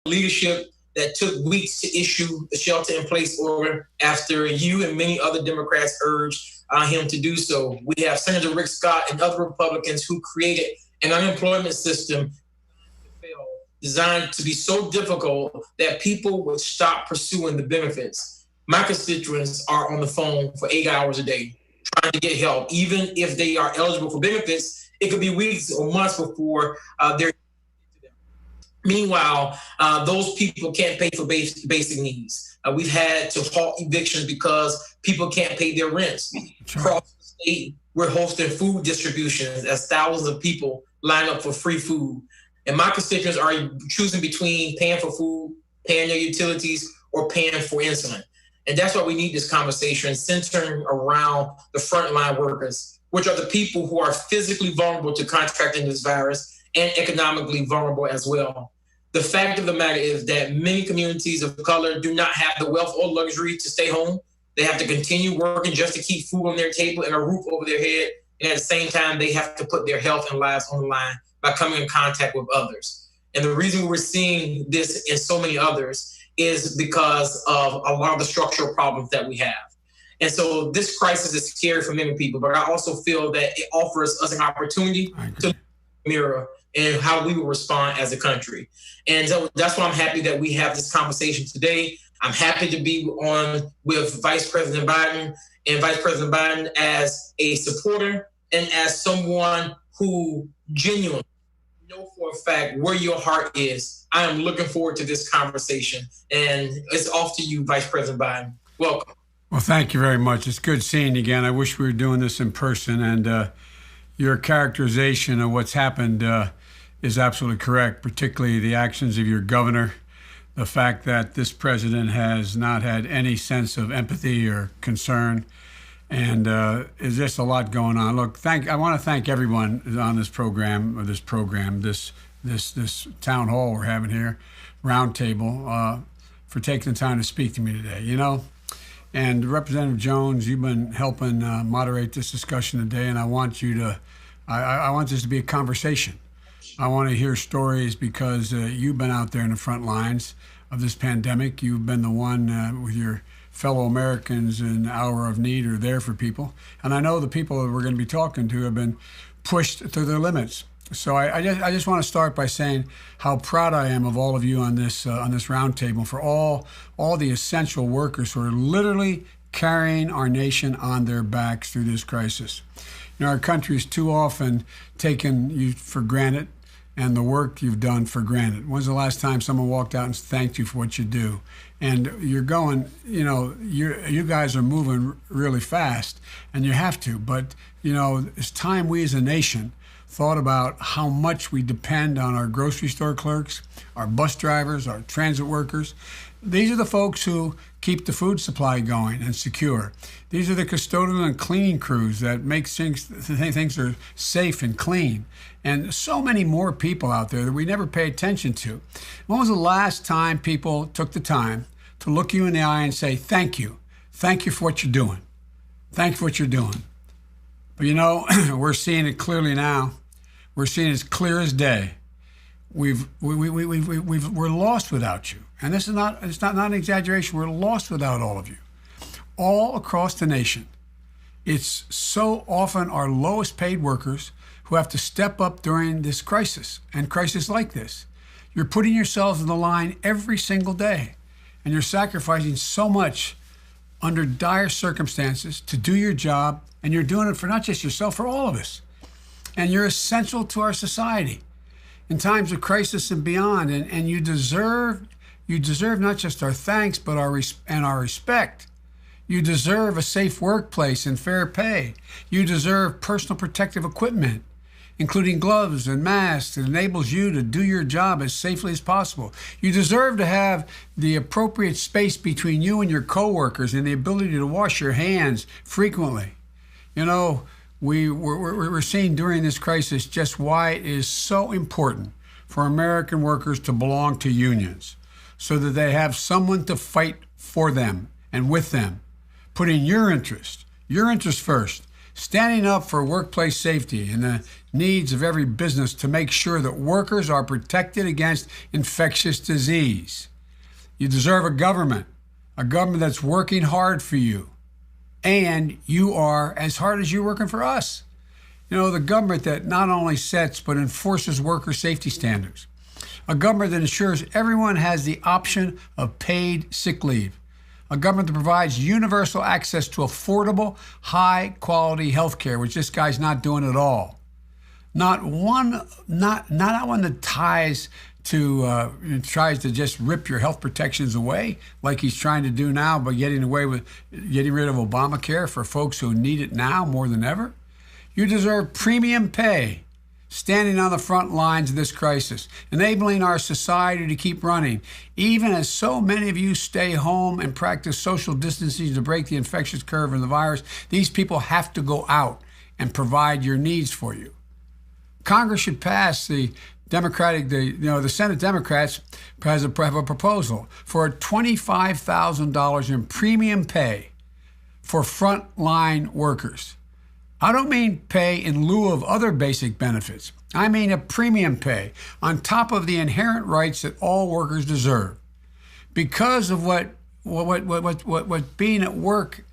leadership that took weeks to issue the shelter-in-place order after you and many other Democrats urged him to do so. We have Senator Rick Scott and other Republicans who created an unemployment system designed to be so difficult that people would stop pursuing the benefits. My constituents are on the phone for 8 hours a day trying to get help. Even if they are eligible for benefits, it could be weeks or months before they're. Meanwhile, those people can't pay for basic needs. We've had to halt evictions because people can't pay their rents. Across the state, we're hosting food distributions as thousands of people line up for free food. And my constituents are choosing between paying for food, paying their utilities, or paying for insulin. And that's why we need this conversation centering around the frontline workers, which are the people who are physically vulnerable to contracting this virus and economically vulnerable as well. The fact of the matter is that many communities of color do not have the wealth or luxury to stay home. They have to continue working just to keep food on their table and a roof over their head. And at the same time, they have to put their health and lives on the line by coming in contact with others. And the reason we're seeing this in so many others is because of a lot of the structural problems that we have. And so this crisis is scary for many people, but I also feel that it offers us an opportunity to mirror and how we will respond as a country. And so that's why I'm happy that we have this conversation today. I'm happy to be on with Vice President Biden and Vice President Biden as a supporter and as someone who genuinely know for a fact where your heart is. I am looking forward to this conversation. And it's off to you, Vice President Biden. Welcome. Well, thank you very much. It's good seeing you again. I wish we were doing this in person. And your characterization of what's happened is absolutely correct, particularly the actions of your governor, the fact that this president has not had any sense of empathy or concern. And there's just a lot going on. Look, I want to thank everyone on this program, this town hall we're having here, roundtable, for taking the time to speak to me today. You know, and Representative Jones, you've been helping moderate this discussion today, and I want you to, I want this to be a conversation. I want to hear stories because you've been out there in the front lines of this pandemic. You've been the one with your fellow Americans in the hour of need are there for people. And I know the people that we're going to be talking to have been pushed to their limits. So I just want to start by saying how proud I am of all of you on this roundtable, for all the essential workers who are literally carrying our nation on their backs through this crisis. You know, our country is too often taken you for granted, and the work you've done for granted. When's the last time someone walked out and thanked you for what you do? And you're going, you know, you guys are moving really fast, and you have to. But, you know, it's time we as a nation thought about how much we depend on our grocery store clerks, our bus drivers, our transit workers. These are the folks who keep the food supply going and secure. These are the custodial and cleaning crews that make things are safe and clean. And so many more people out there that we never pay attention to. When was the last time people took the time to look you in the eye and say, thank you. Thank you for what you're doing. Thank you for what you're doing. But you know, we're seeing it clearly now. We're seeing it as clear as day. We're lost without you. And it's not an exaggeration. We're lost without all of you. All across the nation. It's so often our lowest paid workers who have to step up during this crisis and crisis like this. You're putting yourselves in the line every single day, and you're sacrificing so much under dire circumstances to do your job, and you're doing it for not just yourself, for all of us. And you're essential to our society in times of crisis and beyond, and you deserve not just our thanks, but our respect. You deserve a safe workplace and fair pay. You deserve personal protective equipment, including gloves and masks that enables you to do your job as safely as possible. You deserve to have the appropriate space between you and your coworkers and the ability to wash your hands frequently. You know, we're seeing during this crisis just why it is so important for American workers to belong to unions, so that they have someone to fight for them and with them, putting your interest first, standing up for workplace safety and the needs of every business to make sure that workers are protected against infectious disease. You deserve a government that's working hard for you, and you are as hard as you're working for us. You know, the government that not only sets but enforces worker safety standards. A government that ensures everyone has the option of paid sick leave. A government that provides universal access to affordable, high-quality health care, which this guy's not doing at all. Not one that tries to just rip your health protections away like he's trying to do now by getting rid of Obamacare for folks who need it now more than ever. You deserve premium pay, standing on the front lines of this crisis, enabling our society to keep running, even as so many of you stay home and practice social distancing to break the infectious curve of the virus. These people have to go out and provide your needs for you. Congress should pass the Senate Democrats have a proposal for $25,000 in premium pay for frontline workers. I don't mean pay in lieu of other basic benefits. I mean a premium pay on top of the inherent rights that all workers deserve. Because of what being at work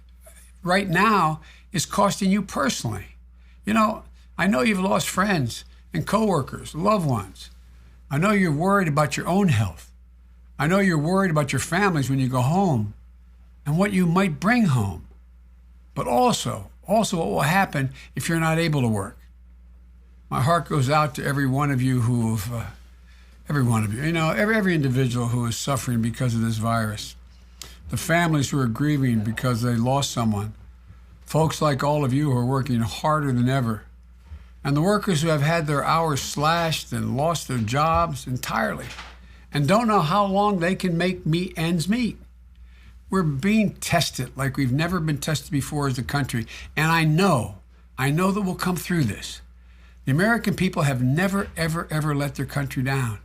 right now is costing you personally. You know, I know you've lost friends and coworkers, loved ones. I know you're worried about your own health. I know you're worried about your families when you go home and what you might bring home. But also what will happen if you're not able to work. My heart goes out to every one of you every individual who is suffering because of this virus. The families who are grieving because they lost someone. Folks like all of you who are working harder than ever. And the workers who have had their hours slashed and lost their jobs entirely and don't know how long they can make ends meet. We're being tested like we've never been tested before as a country. And I know that we'll come through this. The American people have never, ever, ever let their country down.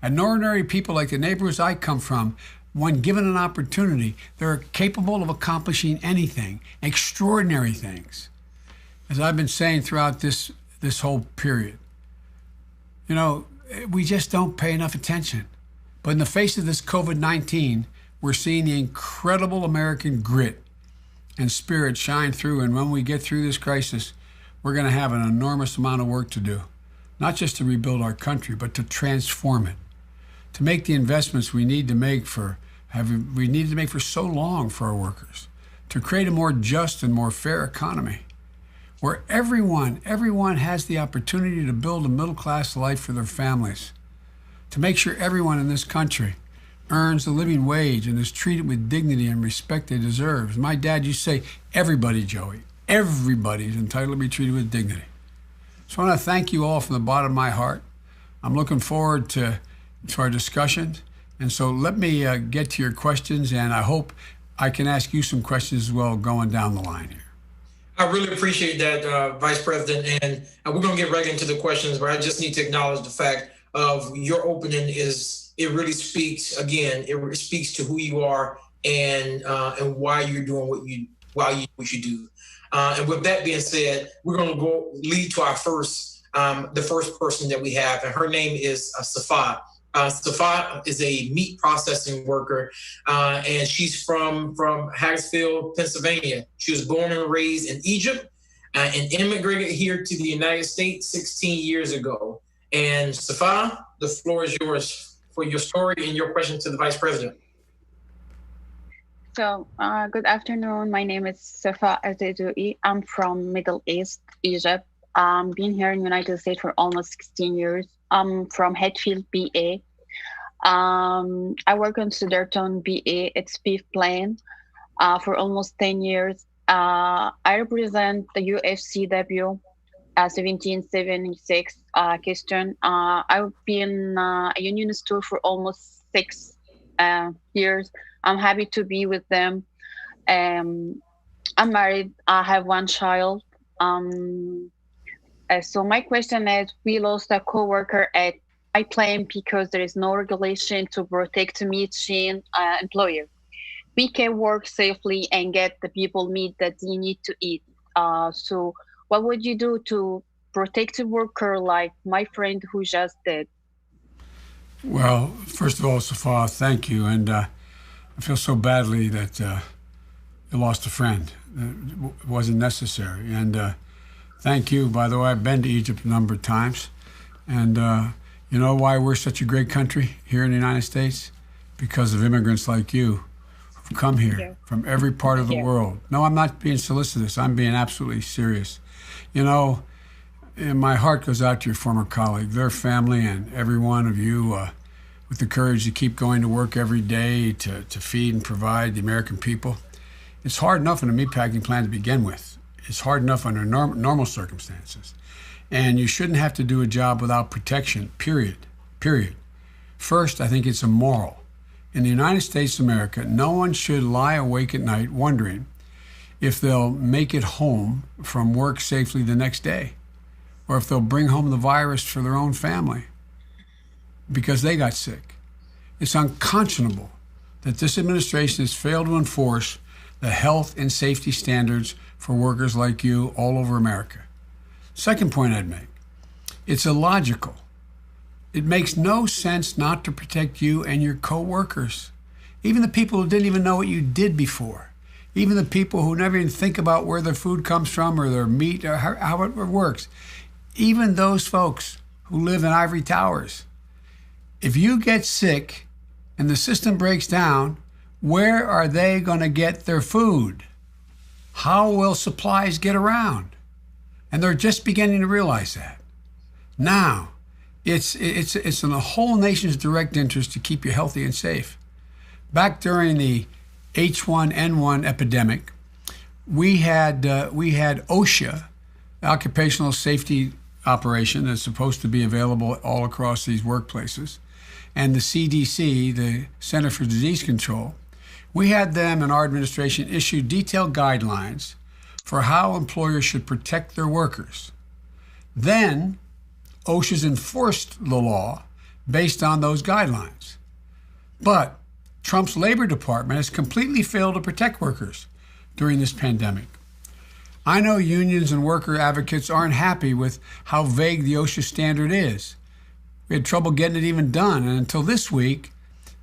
And ordinary people like the neighborhoods I come from, when given an opportunity, they're capable of accomplishing anything, extraordinary things. As I've been saying throughout this whole period, you know, we just don't pay enough attention. But in the face of this COVID-19, we're seeing the incredible American grit and spirit shine through. And when we get through this crisis, we're going to have an enormous amount of work to do, not just to rebuild our country, but to transform it, to make the investments we need to make for so long for our workers, to create a more just and more fair economy, where everyone has the opportunity to build a middle-class life for their families, to make sure everyone in this country earns a living wage and is treated with dignity and respect they deserve. My dad used to say, everybody, Joey, everybody's entitled to be treated with dignity. So I want to thank you all from the bottom of my heart. I'm looking forward to our discussions. And so let me get to your questions, and I hope I can ask you some questions as well going down the line here. I really appreciate that, Vice President. And we're going to get right into the questions, but I just need to acknowledge the fact of your opening it really speaks, again, it speaks to who you are and why you're doing what you do. And with that being said, we're going to lead to our the first person that we have, and her name is Safa. Safa is a meat processing worker, and she's from Harrisville, Pennsylvania. She was born and raised in Egypt and immigrated here to the United States 16 years ago. And Safa, the floor is yours for your story and your question to the Vice President. So, good afternoon. My name is Safa Azedoui. I'm from Middle East, Egypt. Been here in the United States for almost 16 years. I'm from Hatfield, BA. I work on Suderton, BA. It's beef plain for almost 10 years. I represent the UFCW 1776 question. I've been a union steward for almost 6 years. I'm happy to be with them. I'm married. I have 1 child. So my question is, we lost a co-worker at I claim because there is no regulation to protect the meat chain employer. We can work safely and get the people meat that they need to eat. So what would you do to protect a worker like my friend who just did? Well, first of all, Safa, thank you. And I feel so badly that you lost a friend. It wasn't necessary. And thank you. By the way, I've been to Egypt a number of times. And you know why we're such a great country here in the United States? Because of immigrants like you who've come here from every part of the world. No, I'm not being solicitous. I'm being absolutely serious. You know, and my heart goes out to your former colleague, their family, and every one of you with the courage to keep going to work every day to feed and provide the American people. It's hard enough in a meatpacking plant to begin with. It's hard enough under normal circumstances. And you shouldn't have to do a job without protection, period. First, I think it's immoral. In the United States of America, no one should lie awake at night wondering if they'll make it home from work safely the next day, or if they'll bring home the virus for their own family because they got sick. It's unconscionable that this administration has failed to enforce the health and safety standards for workers like you all over America. Second point I'd make, it's illogical. It makes no sense not to protect you and your co-workers, even the people who didn't even know what you did before, even the people who never even think about where their food comes from or their meat or how it works, even those folks who live in ivory towers. If you get sick and the system breaks down, where are they going to get their food? How will supplies get around? And they're just beginning to realize that. Now, it's in the whole nation's direct interest to keep you healthy and safe. Back during the H1N1 epidemic, we had OSHA, occupational safety operation that's supposed to be available all across these workplaces, and the CDC, the Center for Disease Control. We had them and our administration issue detailed guidelines for how employers should protect their workers. Then OSHA's enforced the law based on those guidelines. But Trump's Labor Department has completely failed to protect workers during this pandemic. I know unions and worker advocates aren't happy with how vague the OSHA standard is. We had trouble getting it even done, and until this week,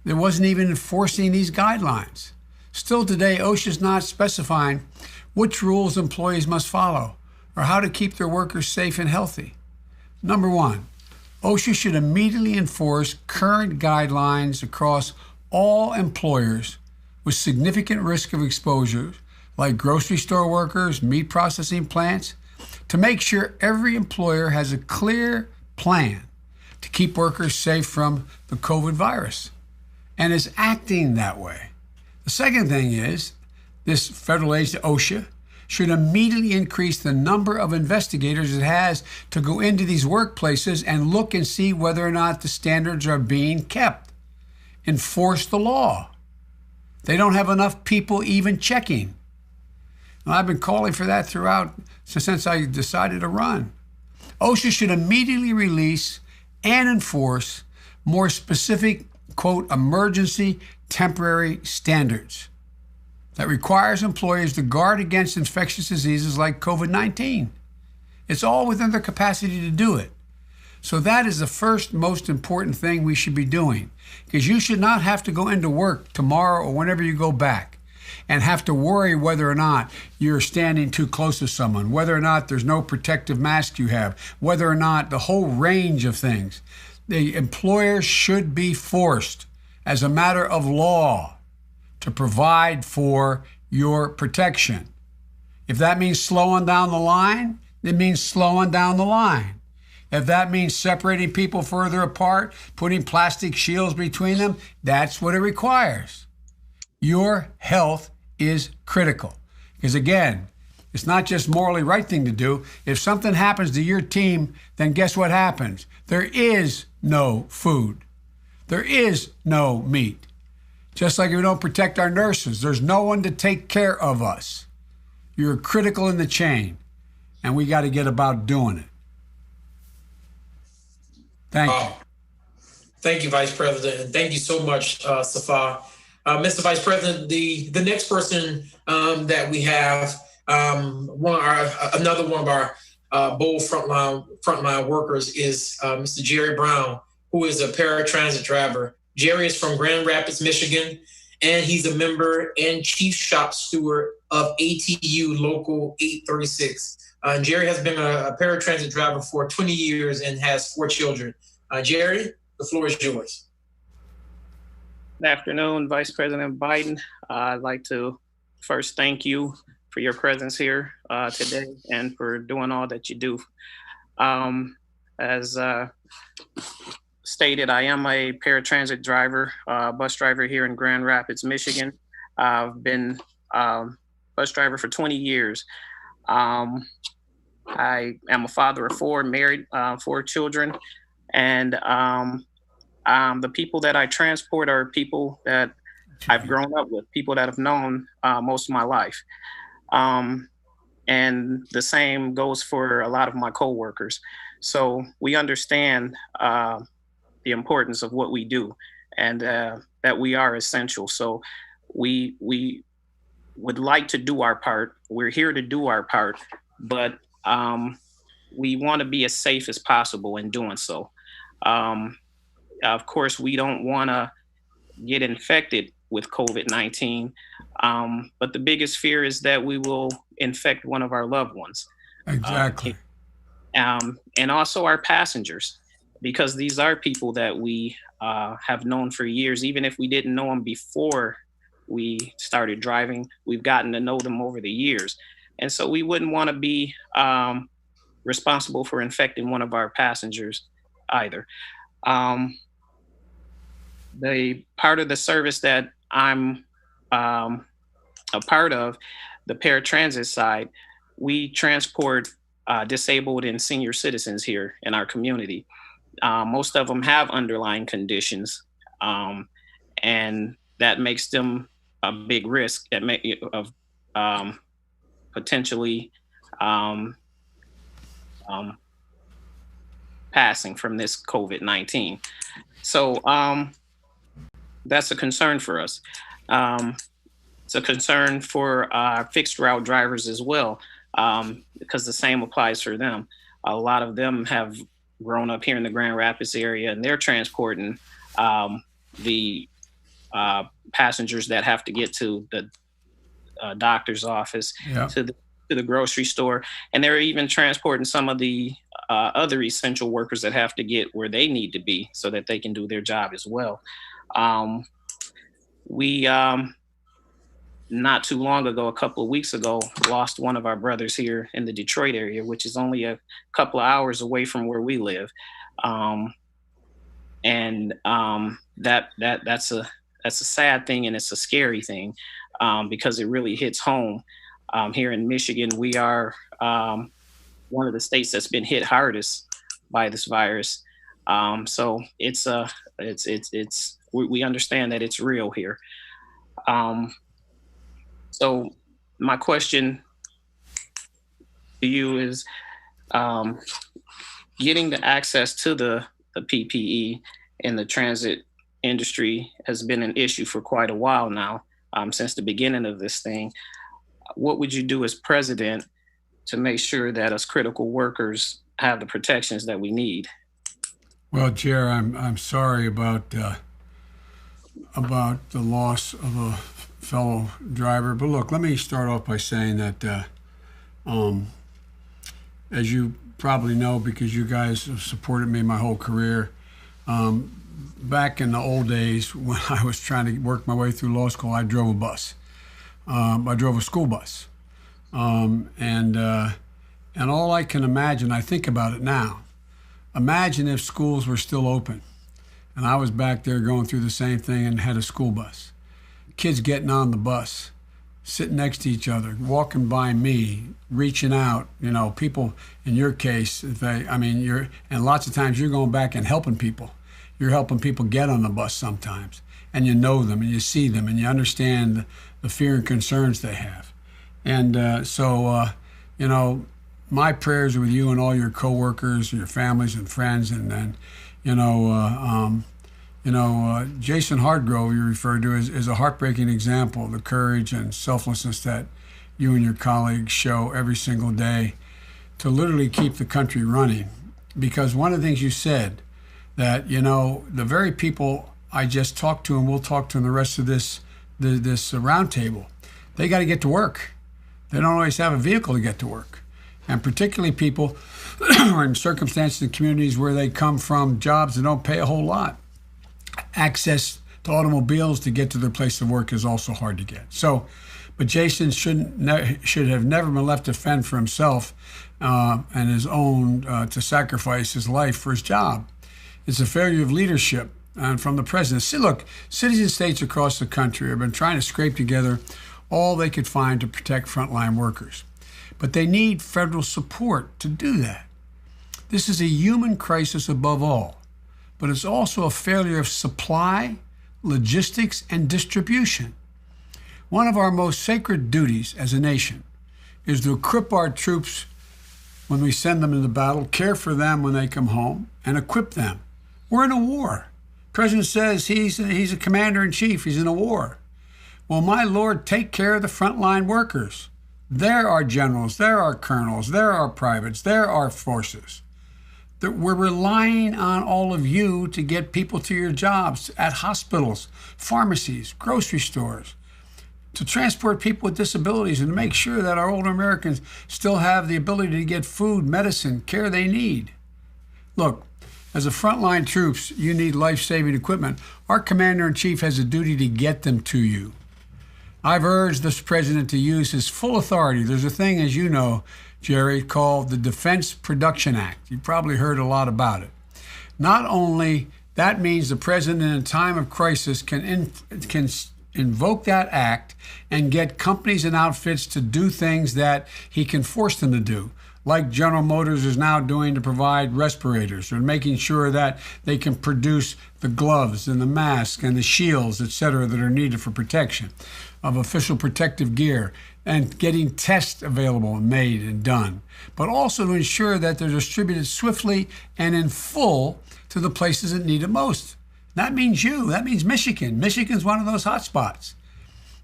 there wasn't even enforcing these guidelines. Still today, OSHA's not specifying which rules employees must follow or how to keep their workers safe and healthy. Number one, OSHA should immediately enforce current guidelines across all employers with significant risk of exposure, like grocery store workers, meat processing plants, to make sure every employer has a clear plan to keep workers safe from the COVID virus and is acting that way. The second thing is this federal agency, OSHA, should immediately increase the number of investigators it has to go into these workplaces and look and see whether or not the standards are being kept. Enforce the law. They don't have enough people even checking. And I've been calling for that throughout since I decided to run. OSHA should immediately release and enforce more specific, quote, emergency temporary standards that requires employers to guard against infectious diseases like COVID-19. It's all within their capacity to do it. So that is the first most important thing we should be doing, because you should not have to go into work tomorrow or whenever you go back and have to worry whether or not you're standing too close to someone, whether or not there's no protective mask you have, whether or not the whole range of things. The employer should be forced, as a matter of law, to provide for your protection. If that means slowing down the line, it means slowing down the line. If that means separating people further apart, putting plastic shields between them, that's what it requires. Your health is critical. Because again, it's not just morally right thing to do. If something happens to your team, then guess what happens? There is no food. There is no meat. Just like if we don't protect our nurses, there's no one to take care of us. You're critical in the chain, and we got to get about doing it. Thank you. Thank you, Vice President, and thank you so much, Safa. Mr. Vice President, the next person that we have Another one of our bold frontline workers is Mr. Jerry Brown, who is a paratransit driver. Jerry is from Grand Rapids, Michigan, and he's a member and chief shop steward of ATU Local 836. Jerry has been a paratransit driver for 20 years and has 4 children. Jerry, the floor is yours. Good afternoon, Vice President Biden. I'd like to first thank you for your presence here today and for doing all that you do. As stated, I am a paratransit driver, bus driver here in Grand Rapids, Michigan. I've been bus driver for 20 years. I am a father of 4, married, 4 children, and the people that I transport are people that I've grown up with, people that I've known most of my life. And the same goes for a lot of my coworkers. So we understand the importance of what we do and that we are essential. So we would like to do our part. We're here to do our part, but we want to be as safe as possible in doing so. Of course, we don't want to get infected with COVID-19, but the biggest fear is that we will infect one of our loved ones. Exactly. And also our passengers, because these are people that we have known for years. Even if we didn't know them before we started driving, we've gotten to know them over the years. And so we wouldn't want to be responsible for infecting one of our passengers either. The part of the service that I'm a part of, the paratransit side, we transport disabled and senior citizens here in our community. Most of them have underlying conditions, and that makes them a big risk of potentially passing from this COVID-19. So that's a concern for us. It's a concern for fixed route drivers as well, because the same applies for them. A lot of them have grown up here in the Grand Rapids area, and they're transporting the passengers that have to get to the doctor's office, to the grocery store, and they're even transporting some of the other essential workers that have to get where they need to be so that they can do their job as well. We not too long ago, a couple of weeks ago, lost one of our brothers here in the Detroit area, which is only a couple of hours away from where we live. That's a sad thing, and it's a scary thing because it really hits home. Here in Michigan, we are one of the states that's been hit hardest by this virus. So we understand that it's real here. So my question to you is, getting the access to the PPE in the transit industry has been an issue for quite a while now, since the beginning of this thing. What would you do as president to make sure that us critical workers have the protections that we need? Well, Chair, I'm sorry about the loss of a fellow driver. But look, let me start off by saying that, as you probably know, because you guys have supported me my whole career, back in the old days when I was trying to work my way through law school, I drove a bus. I drove a school bus. And all I can imagine, I think about it now, imagine if schools were still open and I was back there going through the same thing and had a school bus. Kids getting on the bus, sitting next to each other, walking by me, reaching out, people in your case, and lots of times you're going back and helping people. You're helping people get on the bus sometimes, and you know them and you see them and you understand the fear and concerns they have. And so my prayers are with you and all your coworkers, your families and friends, and then, Jason Hardgrove, you referred to, is a heartbreaking example of the courage and selflessness that you and your colleagues show every single day to literally keep the country running. Because one of the things you said, that, you know, the very people I just talked to and we'll talk to in the rest of this roundtable, they got to get to work. They don't always have a vehicle to get to work. And particularly people who are in circumstances and communities where they come from jobs that don't pay a whole lot. Access to automobiles to get to their place of work is also hard to get. So, but Jason should have never been left to fend for himself and his own to sacrifice his life for his job. It's a failure of leadership from the president. See, look, cities and states across the country have been trying to scrape together all they could find to protect frontline workers. But they need federal support to do that. This is a human crisis above all, but it's also a failure of supply, logistics, and distribution. One of our most sacred duties as a nation is to equip our troops when we send them into battle, care for them when they come home, and equip them. We're in a war. The president says he's a commander-in-chief. He's in a war. Well, my Lord, take care of the frontline workers. They're our generals. They're our colonels. They're our privates. They're our forces. We're relying on all of you to get people to your jobs at hospitals, pharmacies, grocery stores, to transport people with disabilities and to make sure that our older Americans still have the ability to get food, medicine, care they need. Look, as a frontline troops, you need life-saving equipment. Our commander-in-chief has a duty to get them to you. I've urged this president to use his full authority. There's a thing, as you know, Jerry, called the Defense Production Act. You've probably heard a lot about it. Not only that means the president in a time of crisis can invoke that act and get companies and outfits to do things that he can force them to do, like General Motors is now doing to provide respirators, or making sure that they can produce the gloves and the masks and the shields, et cetera, that are needed for protection, of official protective gear, and getting tests available and made and done, but also to ensure that they're distributed swiftly and in full to the places that need it most. That means you. That means Michigan. Michigan's one of those hot spots.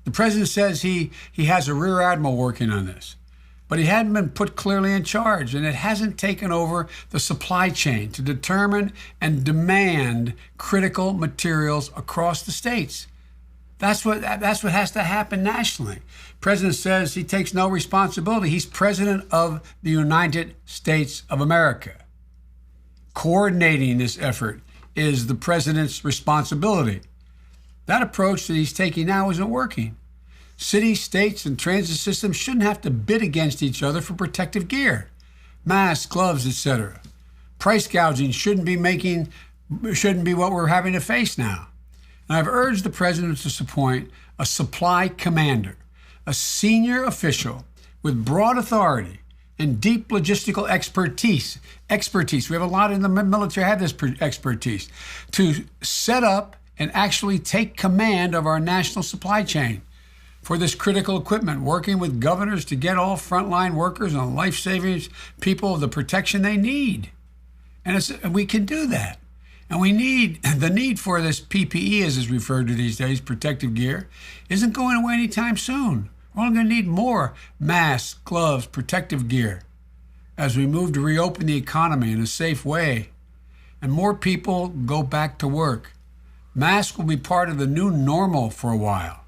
The president says he has a rear admiral working on this, but he hadn't been put clearly in charge, and it hasn't taken over the supply chain to determine and demand critical materials across the states. That's what has to happen nationally. President says he takes no responsibility. He's president of the United States of America. Coordinating this effort is the president's responsibility. That approach that he's taking now isn't working. Cities, states, and transit systems shouldn't have to bid against each other for protective gear, masks, gloves, etc. Price gouging shouldn't be what we're having to face now. And I've urged the president to appoint a supply commander, a senior official with broad authority and deep logistical expertise. We have a lot in the military have this expertise to set up and actually take command of our national supply chain for this critical equipment, working with governors to get all frontline workers and life-saving people the protection they need. And we can do that. And the need for this PPE, as is referred to these days, protective gear, isn't going away anytime soon. We're only going to need more masks, gloves, protective gear as we move to reopen the economy in a safe way and more people go back to work. Masks will be part of the new normal for a while.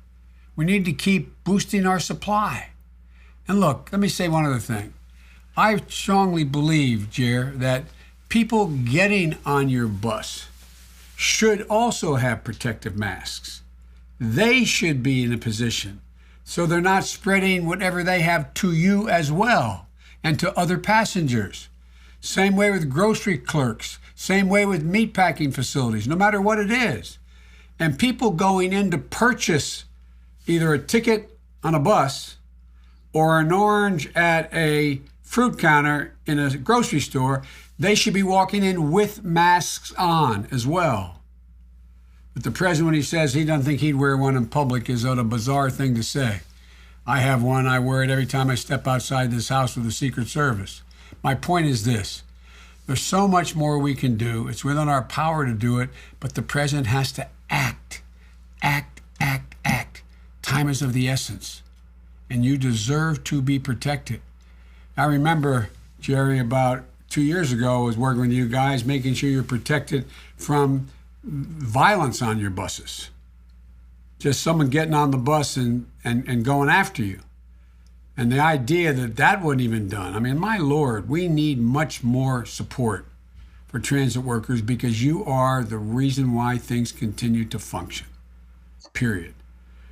We need to keep boosting our supply. And look, let me say one other thing. I strongly believe, Jer, that people getting on your bus should also have protective masks. They should be in a position so they're not spreading whatever they have to you as well and to other passengers. Same way with grocery clerks, same way with meatpacking facilities, no matter what it is. And people going in to purchase either a ticket on a bus or an orange at a fruit counter in a grocery store, they should be walking in with masks on as well. But the president, when he says he doesn't think he'd wear one in public, is a bizarre thing to say. I have one. I wear it every time I step outside this house with the Secret Service. My point is this. There's so much more we can do. It's within our power to do it, but the president has to act. Time is of the essence. and you deserve to be protected. I remember, Jerry, about 2 years ago, I was working with you guys, making sure you're protected from violence on your buses. Just someone getting on the bus and going after you. And the idea that that wasn't even done. I mean, my Lord, we need much more support for transit workers because you are the reason why things continue to function, period.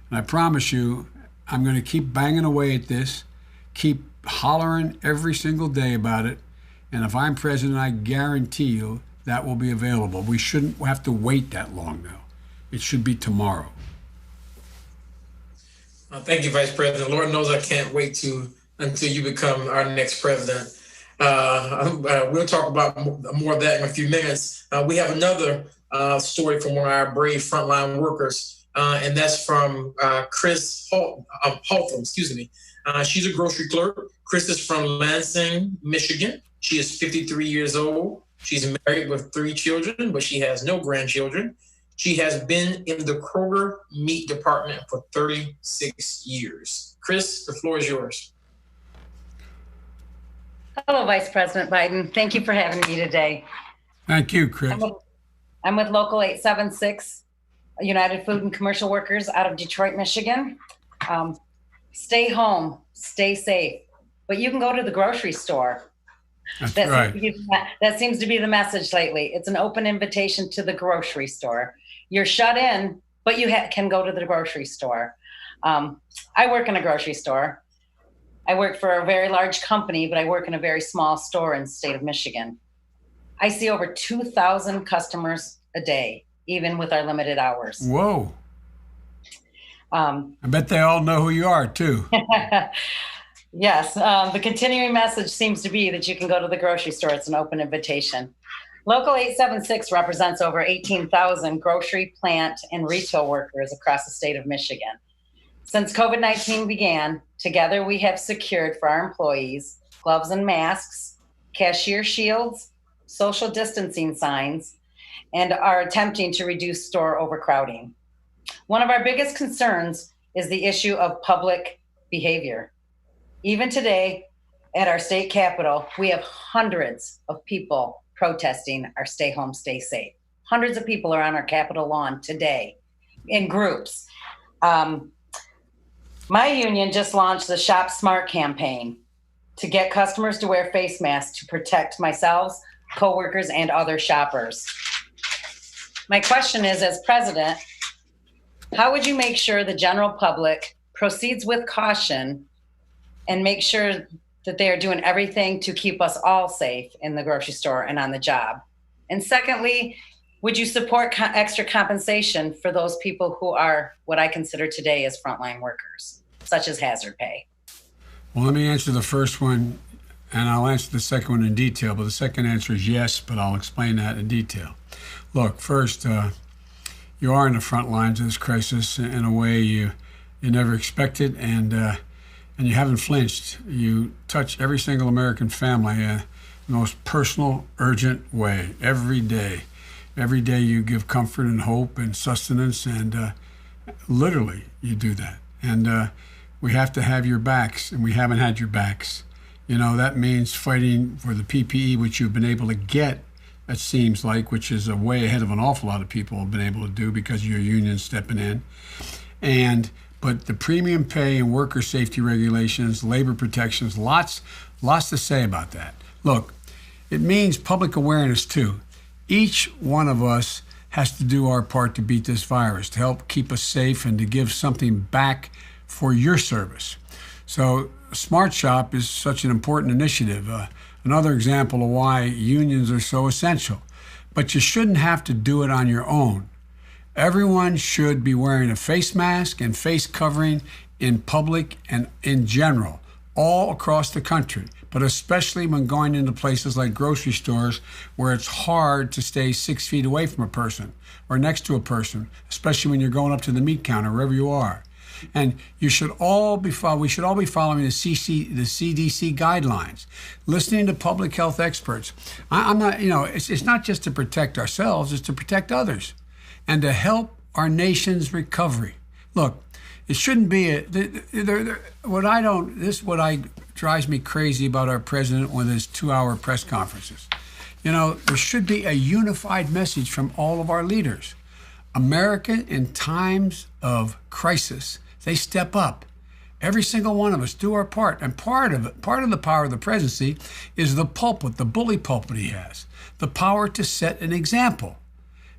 And I promise you, I'm going to keep banging away at this, keep hollering every single day about it. And if I'm president, I guarantee you that will be available. We shouldn't have to wait that long now. It should be tomorrow. Thank you, Vice President. Lord knows I can't wait until you become our next president. We'll talk about more of that in a few minutes. We have another story from one of our brave frontline workers, and that's from Chris Haltham, excuse me. She's a grocery clerk. Chris is from Lansing, Michigan. She is 53 years old. She's married with 3 children, but she has no grandchildren. She has been in the Kroger meat department for 36 years. Chris, the floor is yours. Hello, Vice President Biden. Thank you for having me today. Thank you, Chris. I'm with Local 876, United Food and Commercial Workers out of Detroit, Michigan. Stay home, stay safe, but you can go to the grocery store. That's right. That seems to be the message lately. It's an open invitation to the grocery store. You're shut in, but you can go to the grocery store. I work in a grocery store. I work for a very large company, but I work in a very small store in the state of Michigan. I see over 2,000 customers a day, even with our limited hours. Whoa. I bet they all know who you are, too. Yes. The continuing message seems to be that you can go to the grocery store. It's an open invitation. Local 876 represents over 18,000 grocery, plant, and retail workers across the state of Michigan. Since COVID-19 began, together we have secured for our employees gloves and masks, cashier shields, social distancing signs, and are attempting to reduce store overcrowding. One of our biggest concerns is the issue of public behavior. Even today at our state capitol, we have hundreds of people protesting our stay home, stay safe. Hundreds of people are on our Capitol lawn today in groups. My union just launched the Shop Smart campaign to get customers to wear face masks to protect myself, coworkers, and other shoppers. My question is, as president, how would you make sure the general public proceeds with caution and make sure that they are doing everything to keep us all safe in the grocery store and on the job? And secondly, would you support extra compensation for those people who are what I consider today as frontline workers, such as hazard pay? Well, let me answer the first one, and I'll answer the second one in detail. But the second answer is yes, but I'll explain that in detail. Look, first, you are in the front lines of this crisis in a way you never expected, and you haven't flinched. You touch every single American family in the most personal, urgent way every day. Every day you give comfort and hope and sustenance, and literally you do that. And we have to have your backs, and we haven't had your backs. You know, that means fighting for the PPE, which you've been able to get, it seems like, which is a way ahead of an awful lot of people have been able to do because of your union stepping in. But the premium pay and worker safety regulations, labor protections, lots to say about that. Look, it means public awareness too. Each one of us has to do our part to beat this virus, to help keep us safe and to give something back for your service. So Smart Shop is such an important initiative. Another example of why unions are so essential. But you shouldn't have to do it on your own. Everyone should be wearing a face mask and face covering in public and in general, all across the country, but especially when going into places like grocery stores where it's hard to stay 6 feet away from a person or next to a person, especially when you're going up to the meat counter, wherever you are. And we should all be following the CDC guidelines, listening to public health experts. I'm not, it's not just to protect ourselves, it's to protect others and to help our nation's recovery. Look, It shouldn't be what drives me crazy about our president with his 2-hour press conferences. There should be a unified message from all of our leaders. America, in times of crisis, they step up. Every single one of us do our part. And part of the power of the presidency is the pulpit, the bully pulpit he has, the power to set an example.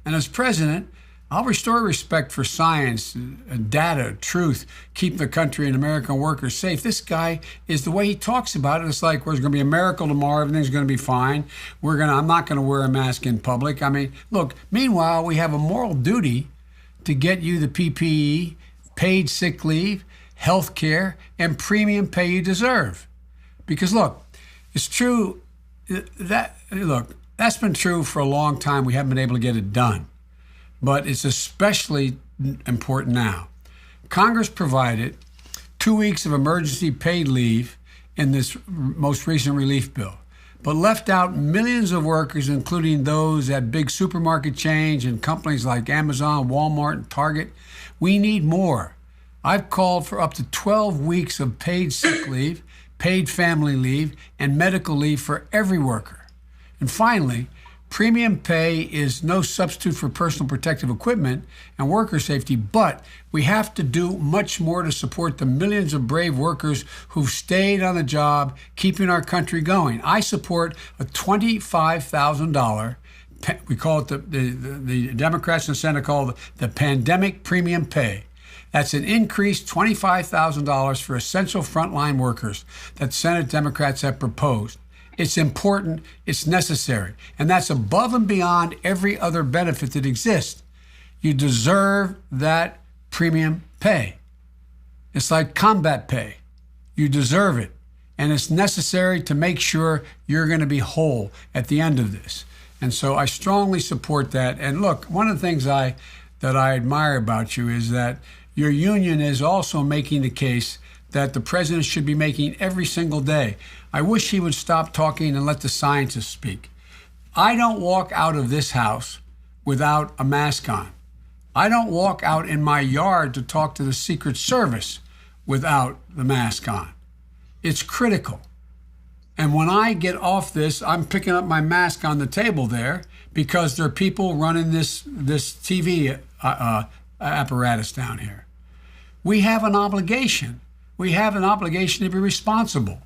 And as president, I'll restore respect for science, data, truth, keep the country and American workers safe. This guy is the way he talks about it. It's like there's going to be a miracle tomorrow. Everything's going to be fine. I'm not going to wear a mask in public. I mean, look, meanwhile, we have a moral duty to get you the PPE, paid sick leave, health care, and premium pay you deserve. Because look, it's true that's been true for a long time. We haven't been able to get it done. But it's especially important now. Congress provided 2 weeks of emergency paid leave in this most recent relief bill, but left out millions of workers, including those at big supermarket chains and companies like Amazon, Walmart, and Target. We need more. I've called for up to 12 weeks of paid sick leave, paid family leave, and medical leave for every worker. And finally, premium pay is no substitute for personal protective equipment and worker safety, but we have to do much more to support the millions of brave workers who've stayed on the job, keeping our country going. I support a $25,000, we call it the Democrats in the Senate call it the pandemic premium pay. That's an increased $25,000 for essential frontline workers that Senate Democrats have proposed. It's important, it's necessary, and that's above and beyond every other benefit that exists. You deserve that premium pay. It's like combat pay. You deserve it, and it's necessary to make sure you're going to be whole at the end of this. And so I strongly support that. And look, one of the things that I admire about you is that your union is also making the case that the president should be making every single day. I wish he would stop talking and let the scientists speak. I don't walk out of this house without a mask on. I don't walk out in my yard to talk to the Secret Service without the mask on. It's critical. And when I get off this, I'm picking up my mask on the table there because there are people running this TV apparatus down here. We have an obligation. We have an obligation to be responsible.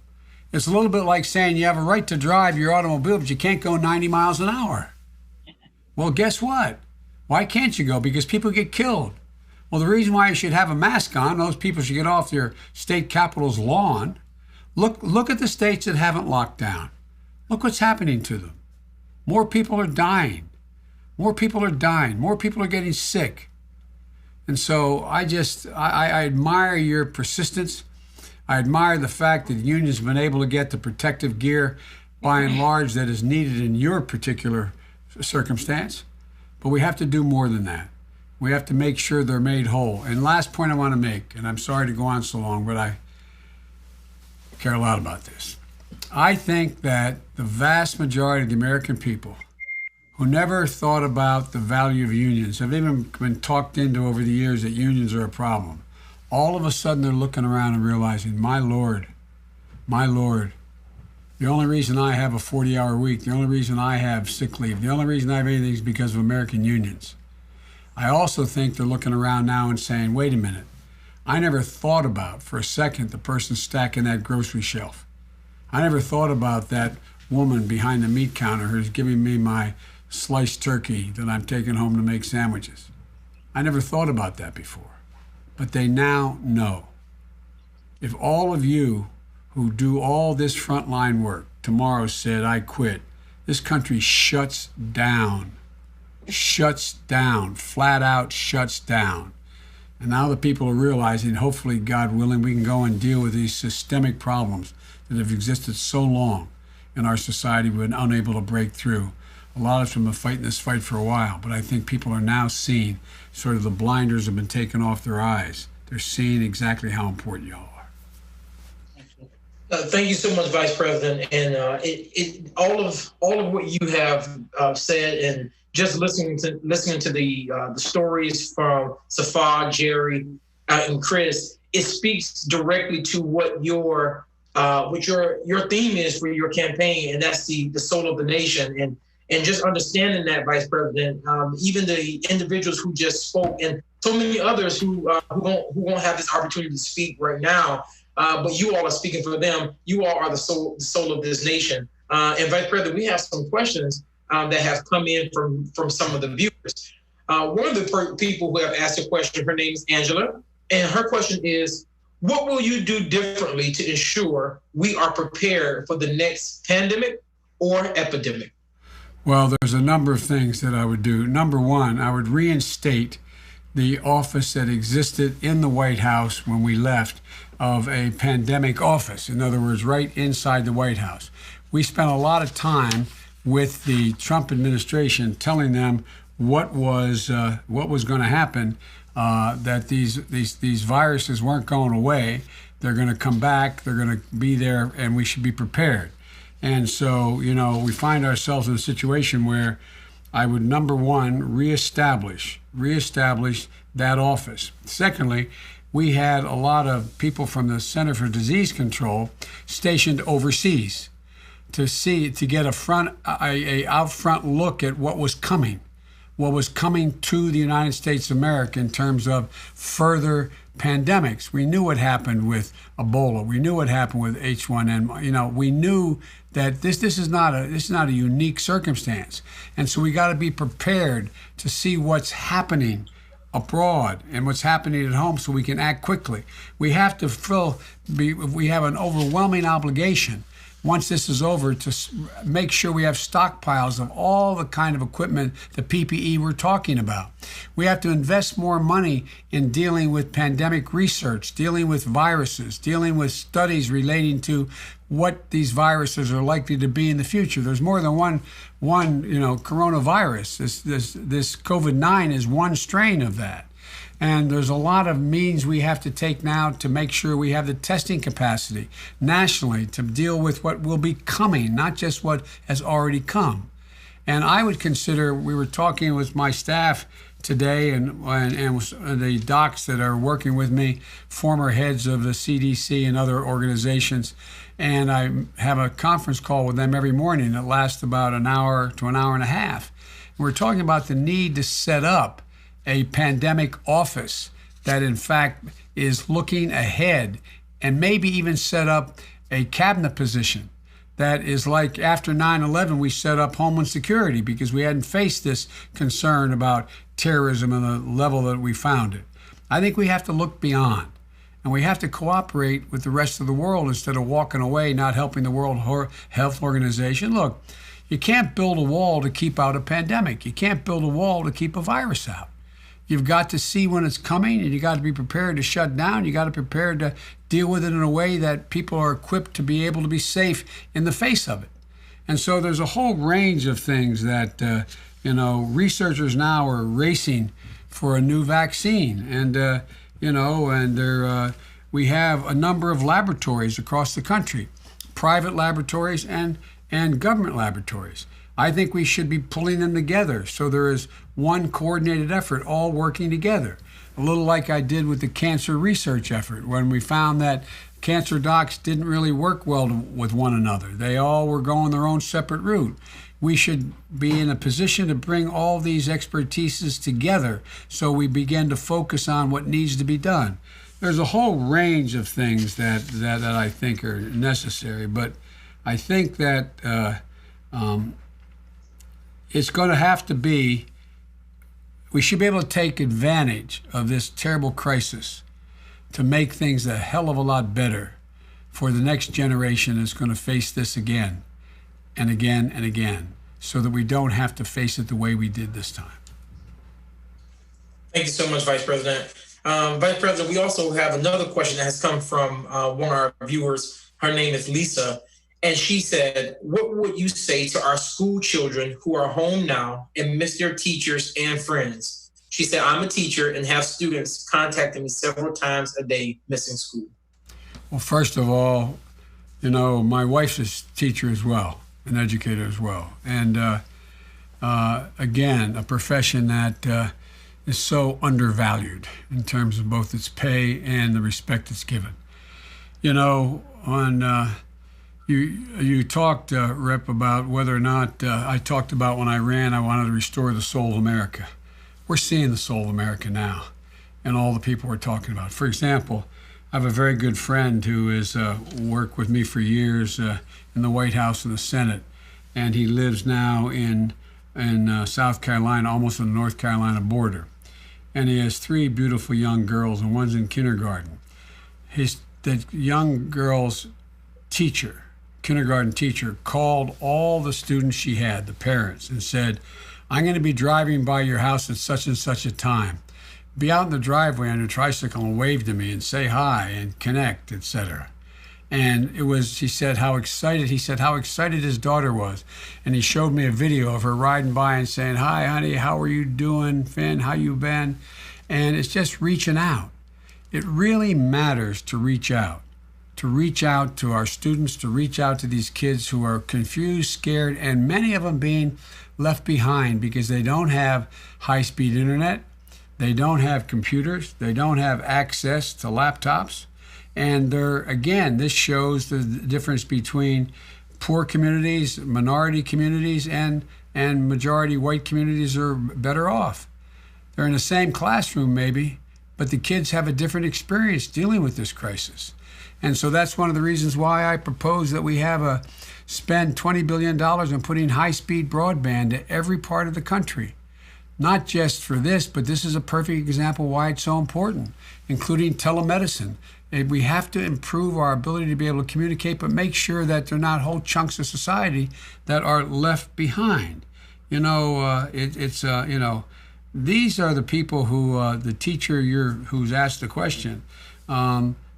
It's a little bit like saying you have a right to drive your automobile, but you can't go 90 miles an hour. Well, guess what? Why can't you go? Because people get killed. Well, the reason why you should have a mask on, those people should get off their state capital's lawn. Look at the states that haven't locked down. Look what's happening to them. More people are dying. More people are dying. More people are getting sick. And so I admire your persistence. I admire the fact that unions have been able to get the protective gear by and large that is needed in your particular circumstance. But we have to do more than that. We have to make sure they're made whole. And last point I want to make, and I'm sorry to go on so long, but I care a lot about this. I think that the vast majority of the American people who never thought about the value of unions have even been talked into over the years that unions are a problem. All of a sudden they're looking around and realizing, my Lord, the only reason I have a 40-hour week, the only reason I have sick leave, the only reason I have anything is because of American unions. I also think they're looking around now and saying, wait a minute, I never thought about for a second the person stacking that grocery shelf. I never thought about that woman behind the meat counter who's giving me my sliced turkey that I'm taking home to make sandwiches. I never thought about that before, but they now know. If all of you who do all this frontline work tomorrow said, I quit, this country shuts down, flat out shuts down. And now the people are realizing, hopefully, God willing, we can go and deal with these systemic problems that have existed so long in our society we've been unable to break through. A lot of us have been fighting this fight for a while, but I think people are now seeing sort of the blinders have been taken off their eyes. They're seeing exactly how important y'all are. Thank you so much, Vice President. And all of what you have said, and just listening to the stories from Safad, Jerry, and Chris, it speaks directly to what your theme is for your campaign, and that's the soul of the nation. And just understanding that, Vice President, even the individuals who just spoke, and so many others who won't have this opportunity to speak right now, but you all are speaking for them. You all are the soul of this nation. And Vice President, we have some questions that have come in from some of the viewers. One of the people who have asked a question, her name is Angela, and her question is, what will you do differently to ensure we are prepared for the next pandemic or epidemic? Well, there's a number of things that I would do. Number one, I would reinstate the office that existed in the White House when we left of a pandemic office. In other words, right inside the White House. We spent a lot of time with the Trump administration telling them what was going to happen, that these viruses weren't going away. They're going to come back. They're going to be there, and we should be prepared. And so, we find ourselves in a situation where I would, number one, reestablish that office. Secondly, we had a lot of people from the Center for Disease Control stationed overseas to get a out front look at what was coming to the United States of America in terms of further pandemics. We knew what happened with Ebola. We knew what happened with H1N1. We knew that this is not a unique circumstance, and so we got to be prepared to see what's happening abroad and what's happening at home, so we can act quickly. We have to we have an overwhelming obligation once this is over to make sure we have stockpiles of all the kind of equipment, the PPE we're talking about. We have to invest more money in dealing with pandemic research, dealing with viruses, dealing with studies relating to what these viruses are likely to be in the future. There's more than one coronavirus. This COVID-9 is one strain of that. And there's a lot of means we have to take now to make sure we have the testing capacity nationally to deal with what will be coming, not just what has already come. And I would consider, we were talking with my staff today and the docs that are working with me, former heads of the CDC and other organizations, and I have a conference call with them every morning that lasts about an hour to an hour and a half. And we're talking about the need to set up a pandemic office that in fact is looking ahead, and maybe even set up a cabinet position that is like after 9/11 we set up Homeland Security because we hadn't faced this concern about terrorism on the level that we found it. I think we have to look beyond, and we have to cooperate with the rest of the world instead of walking away, not helping the World Health Organization. Look, you can't build a wall to keep out a pandemic. You can't build a wall to keep a virus out. You've got to see when it's coming, and you got to be prepared to shut down. You got to be prepared to deal with it in a way that people are equipped to be able to be safe in the face of it. And so there's a whole range of things that, researchers now are racing for a new vaccine. And, we have a number of laboratories across the country, private laboratories and government laboratories. I think we should be pulling them together so there is one coordinated effort, all working together. A little like I did with the cancer research effort when we found that cancer docs didn't really work well with one another. They all were going their own separate route. We should be in a position to bring all these expertises together so we begin to focus on what needs to be done. There's a whole range of things that I think are necessary, but I think that it's going to have to be, we should be able to take advantage of this terrible crisis to make things a hell of a lot better for the next generation that's going to face this again and again and again, so that we don't have to face it the way we did this time. Thank you so much, Vice President. Vice President, we also have another question that has come from one of our viewers. Her name is Lisa. And she said, what would you say to our school children who are home now and miss their teachers and friends? She said, I'm a teacher and have students contacting me several times a day missing school. Well, first of all, my wife's a teacher as well, an educator as well. And again, a profession that is so undervalued in terms of both its pay and the respect it's given. You know, you talked, Rep, about whether or not I talked about when I ran, I wanted to restore the soul of America. We're seeing the soul of America now, and all the people we're talking about. For example, I have a very good friend who has worked with me for years in the White House and the Senate, and he lives now in South Carolina, almost on the North Carolina border. And he has 3 beautiful young girls, and one's in kindergarten. The young girl's teacher, kindergarten teacher, called all the students she had, the parents, and said, I'm going to be driving by your house at such and such a time. Be out in the driveway on your tricycle and wave to me and say hi and connect, etc. And he said how excited his daughter was. And he showed me a video of her riding by and saying, hi, honey, how are you doing, Finn? How you been? And it's just reaching out. It really matters to reach out to our students, to reach out to these kids who are confused, scared, and many of them being left behind because they don't have high-speed internet, they don't have computers, they don't have access to laptops. And this shows the difference between poor communities, minority communities, and majority white communities are better off. They're in the same classroom maybe, but the kids have a different experience dealing with this crisis. And so that's one of the reasons why I propose that we spend $20 billion on putting high-speed broadband to every part of the country. Not just for this, but this is a perfect example why it's so important, including telemedicine. And we have to improve our ability to be able to communicate, but make sure that they're not whole chunks of society that are left behind. You know, these are the people who, the teacher who's asked the question,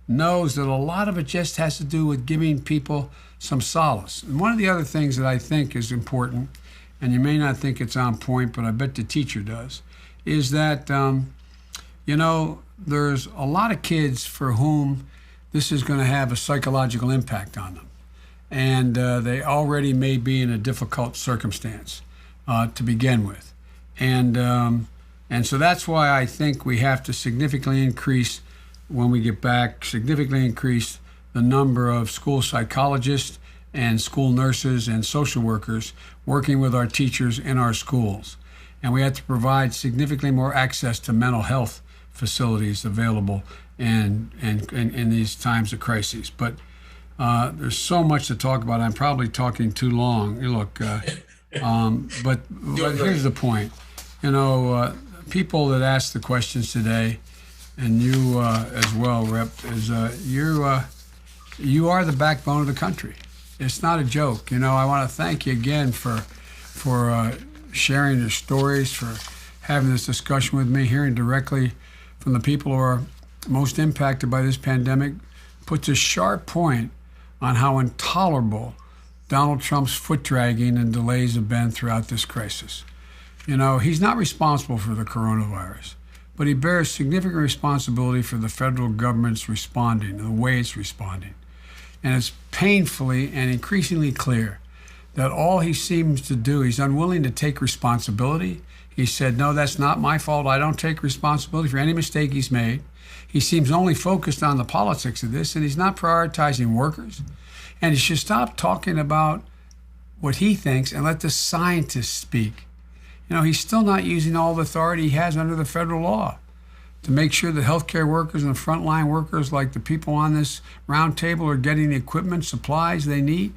knows that a lot of it just has to do with giving people some solace. And one of the other things that I think is important, and you may not think it's on point, but I bet the teacher does, is that, there's a lot of kids for whom this is going to have a psychological impact on them. And they already may be in a difficult circumstance to begin with. And so that's why I think we have to significantly increase, when we get back, the number of school psychologists and school nurses and social workers working with our teachers in our schools. And we have to provide significantly more access to mental health facilities available in these times of crises. But there's so much to talk about. I'm probably talking too long. Look, but here's the point. People that ask the questions today, and you as well, Rep, is you are the backbone of the country. It's not a joke. I want to thank you again for sharing your stories, for having this discussion with me, hearing directly from the people who are most impacted by this pandemic. Puts a sharp point on how intolerable Donald Trump's foot dragging and delays have been throughout this crisis. He's not responsible for the coronavirus, but he bears significant responsibility for the federal government's responding and the way it's responding. And it's painfully and increasingly clear that all he seems to do, he's unwilling to take responsibility. He said, no, that's not my fault. I don't take responsibility for any mistake he's made. He seems only focused on the politics of this, and he's not prioritizing workers. And he should stop talking about what he thinks and let the scientists speak. He's still not using all the authority he has under the federal law to make sure that healthcare workers and frontline workers, like the people on this round table, are getting the equipment, supplies they need.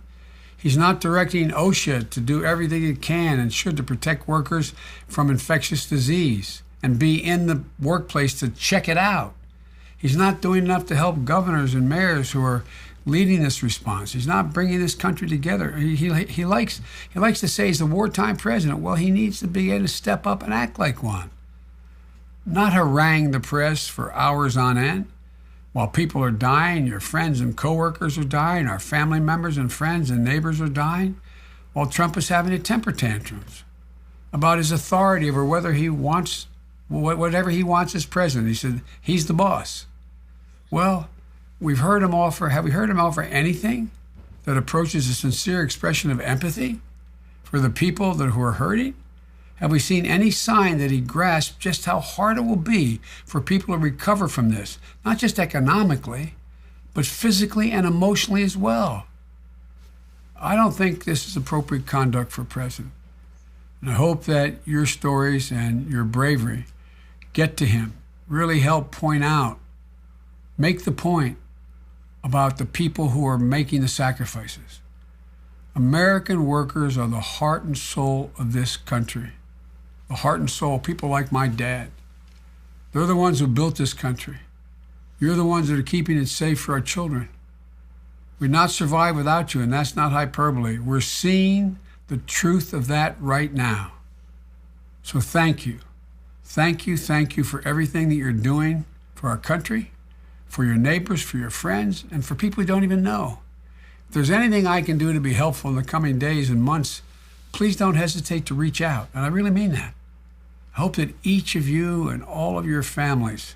He's not directing OSHA to do everything it can and should to protect workers from infectious disease and be in the workplace to check it out. He's not doing enough to help governors and mayors who are leading this response. He's not bringing this country together. He likes to say he's the wartime president. Well, he needs to be able to step up and act like one. Not harangue the press for hours on end while people are dying, your friends and coworkers are dying, our family members and friends and neighbors are dying, while Trump is having a temper tantrums about his authority over whether he wants, whatever he wants as president. He said, he's the boss. Well, have we heard him offer anything that approaches a sincere expression of empathy for the people who are hurting? Have we seen any sign that he grasps just how hard it will be for people to recover from this, not just economically, but physically and emotionally as well? I don't think this is appropriate conduct for a president. And I hope that your stories and your bravery get to him, really help point out, make the point about the people who are making the sacrifices. American workers are the heart and soul of this country. The heart and soul, people like my dad. They're the ones who built this country. You're the ones that are keeping it safe for our children. We'd not survive without you, and that's not hyperbole. We're seeing the truth of that right now. So thank you. Thank you for everything that you're doing for our country, for your neighbors, for your friends, and for people you don't even know. If there's anything I can do to be helpful in the coming days and months, please don't hesitate to reach out. And I really mean that. I hope that each of you and all of your families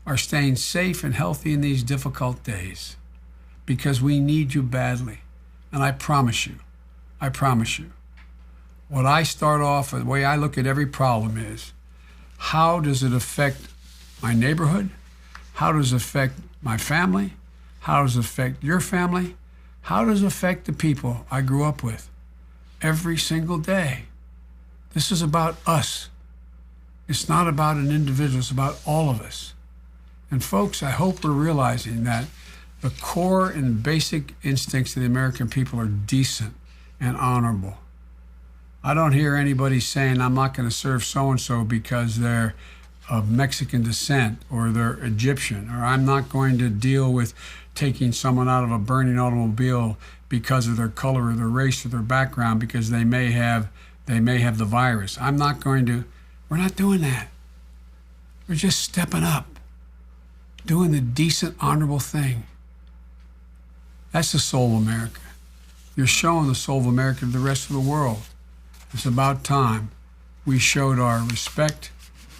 are staying safe and healthy in these difficult days, because we need you badly. And I promise you, what I start off, the way I look at every problem is, how does it affect my neighborhood? How does it affect my family? How does it affect your family? How does it affect the people I grew up with every single day? This is about us. It's not about an individual, it's about all of us. And folks, I hope we're realizing that the core and basic instincts of the American people are decent and honorable. I don't hear anybody saying, I'm not going to serve so-and-so because they're of Mexican descent or they're Egyptian, or I'm not going to deal with taking someone out of a burning automobile because of their color or their race or their background because they may have the virus. We're not doing that. We're just stepping up, doing the decent, honorable thing. That's the soul of America. You're showing the soul of America to the rest of the world. It's about time we showed our respect,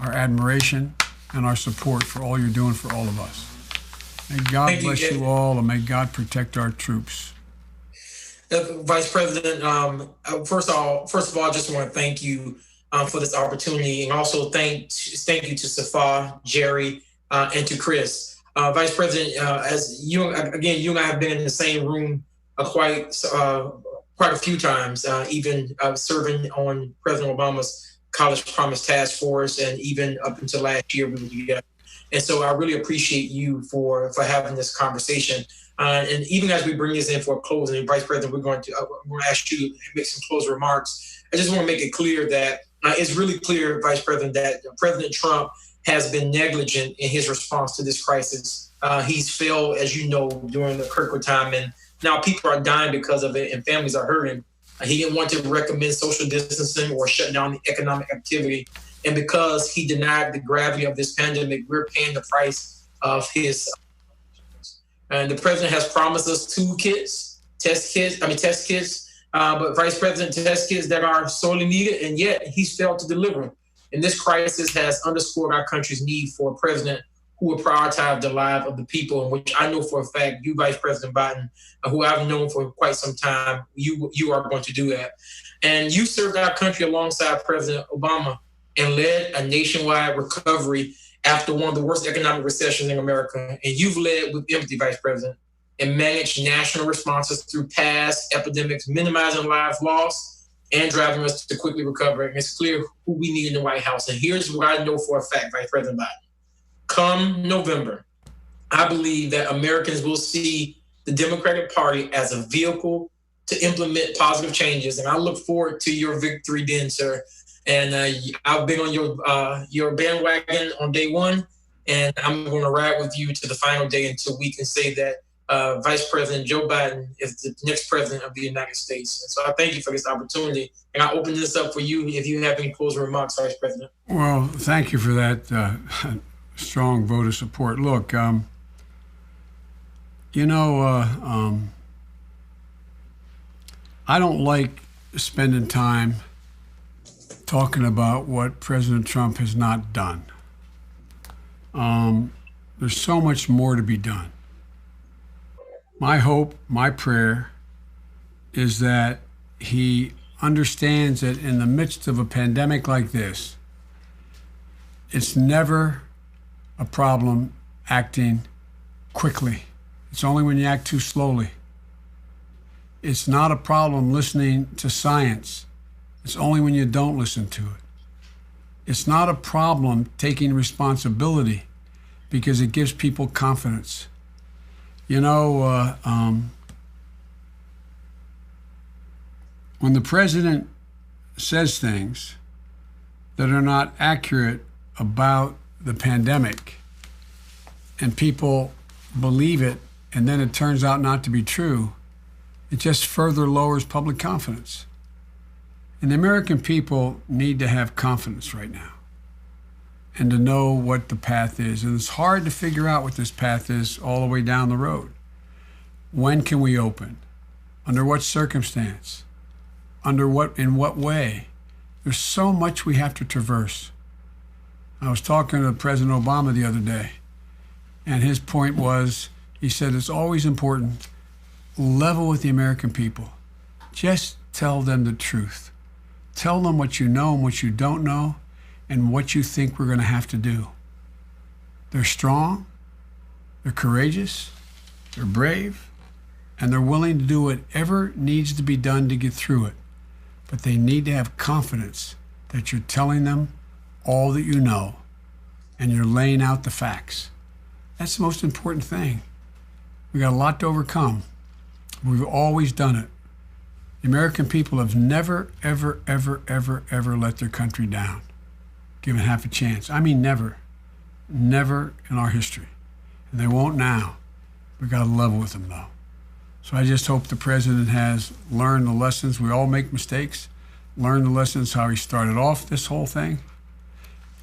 our admiration, and our support for all you're doing for all of us. May God bless you all, and may God protect our troops. Vice President, first of all, I just want to thank you for this opportunity, and also thank you to Safa, Jerry, and to Chris. Vice President, as you and I have been in the same room quite a few times, even serving on President Obama's College Promise Task Force, and even up until last year we were together. And so I really appreciate you for having this conversation. And even as we bring this in for a closing, Vice President, we're going to ask you to make some closing remarks. I just want to make it clear that it's really clear, Vice President, that President Trump has been negligent in his response to this crisis. He's failed, as you know, during the Kirkwood time, and now people are dying because of it and families are hurting. He didn't want to recommend social distancing or shut down the economic activity. And because he denied the gravity of this pandemic, we're paying the price of his. And the president has promised us 2 test kits, but Vice President, test kits that are sorely needed, and yet he's failed to deliver. And this crisis has underscored our country's need for a president who will prioritize the lives of the people, in which I know for a fact you, Vice President Biden, who I've known for quite some time, you are going to do that. And you served our country alongside President Obama and led a nationwide recovery after one of the worst economic recessions in America. And you've led with empathy, Vice President, and managed national responses through past epidemics, minimizing lives lost and driving us to quickly recover. And it's clear who we need in the White House. And here's what I know for a fact, Vice President Biden. Come November, I believe that Americans will see the Democratic Party as a vehicle to implement positive changes. And I look forward to your victory then, sir. And I've been on your bandwagon on day one, and I'm going to ride with you to the final day until we can say that Vice President Joe Biden is the next president of the United States. And so I thank you for this opportunity. And I open this up for you if you have any closing remarks, Vice President. Well, thank you for that strong vote of support. Look, I don't like spending time talking about what President Trump has not done. There's so much more to be done. My hope, my prayer is that he understands that in the midst of a pandemic like this, it's never a problem acting quickly. It's only when you act too slowly. It's not a problem listening to science. It's only when you don't listen to it. It's not a problem taking responsibility because it gives people confidence. You know, when the president says things that are not accurate about the pandemic and people believe it and then it turns out not to be true, it just further lowers public confidence. And the American people need to have confidence right now and to know what the path is. And it's hard to figure out what this path is all the way down the road. When can we open? Under what circumstance? In what way? There's so much we have to traverse. I was talking to President Obama the other day, and his point was, he said, it's always important, level with the American people. Just tell them the truth. Tell them what you know and what you don't know and what you think we're going to have to do. They're strong, they're courageous, they're brave, and they're willing to do whatever needs to be done to get through it. But they need to have confidence that you're telling them all that you know and you're laying out the facts. That's the most important thing. We got a lot to overcome. We've always done it. The American people have never, ever, ever, ever, ever let their country down, given half a chance. I mean, never, never in our history. And they won't now. We got to level with them, though. So I just hope the president has learned the lessons. We all make mistakes. Learn the lessons how he started off this whole thing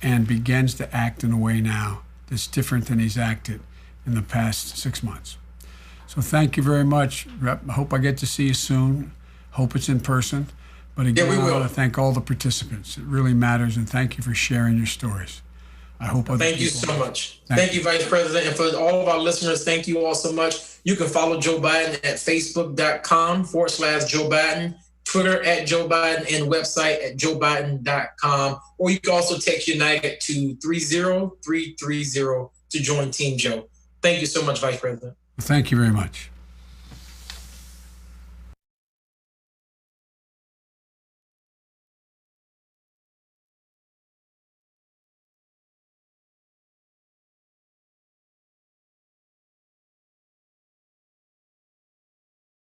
and begins to act in a way now that's different than he's acted in the past 6 months. So thank you very much, Rep. I hope I get to see you soon. Hope it's in person. But again, I want to thank all the participants. It really matters, and thank you for sharing your stories. I hope other Thank you so much. Thank you, Vice President. And for all of our listeners, thank you all so much. You can follow Joe Biden at facebook.com/Joe Biden, Twitter at Joe Biden, and website at joebiden.com. Or you can also text United to 30330 to join Team Joe. Thank you so much, Vice President. Well, thank you very much.